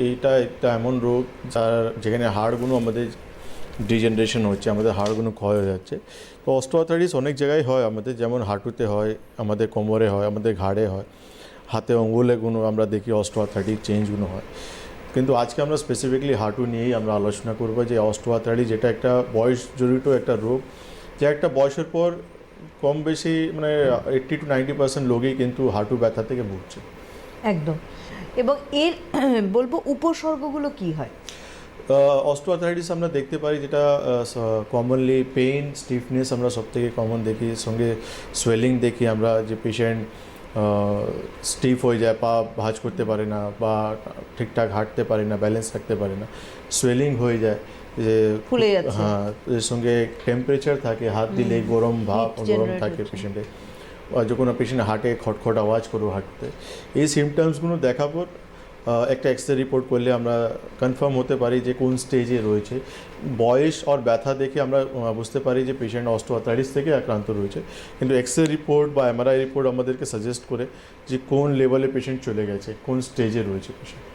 এইটা একটা এমন রোগ যেখানে হাড়গুলো আমাদের ডিজেনারেশন হচ্ছে, আমাদের হাড়গুলো ক্ষয় হয়ে যাচ্ছে। তো অস্টিওআর্থ্রাইটিস অনেক জায়গায় হয় আমাদের, যেমন হাঁটুতে হয়, আমাদের কোমরে হয়, আমাদের ঘাড়ে হয়, হাতে অঙ্গুলেগুলো আমরা দেখি অস্টিওআর্থ্রাইটিস চেঞ্জগুলো হয়। কিন্তু আজকে আমরা স্পেসিফিকলি হাঁটু নিয়েই আমরা আলোচনা করবো, যে অস্টিওআর্থ্রাইটিস যেটা একটা বয়স জড়িত একটা রোগ, যে একটা বয়সের পর কম বেশি মানে 80-90% লোকই কিন্তু হাঁটু ব্যথা থেকে ভুগছে। একদম। এবং এর বলবো উপসর্গগুলো কি হয়? অস্টিওআর্থ্রাইটিস আমরা দেখতে পারি, যেটা কমনলি পেইন, স্টিফনেস আমরা সবথেকে কমন দেখি, সঙ্গে সোয়েলিং দেখি আমরা, যে পেশেন্ট স্টিফ হয়ে যায়, পা ভাঁজ করতে পারে না বা ঠিকঠাক হাঁটতে পারে না, ব্যালেন্স রাখতে পারে না, সোয়েলিং হয়ে যায়, যে ফুলে যাচ্ছে। হ্যাঁ, এর সঙ্গে টেম্পারেচার থাকে, হাত দিলে গরম ভাব, গরম থাকে পেশেন্টের, যখন পেশেন্ট হাঁটে খটখট আওয়াজ করবো হাঁটতে। এই সিমটমসগুলো দেখার পর একটা এক্স রে রিপোর্ট করলে আমরা কনফার্ম হতে পারি যে কোন স্টেজে রয়েছে। বয়স আর ব্যথা দেখে আমরা বুঝতে পারি যে পেশেন্ট অস্টিওআর্থ্রাইটিস থেকে আক্রান্ত রয়েছে, কিন্তু এক্স রে রিপোর্ট বা এমআরআই রিপোর্ট আমাদেরকে সাজেস্ট করে যে কোন লেভেলে পেশেন্ট চলে গেছে, কোন স্টেজে রয়েছে পেশেন্ট।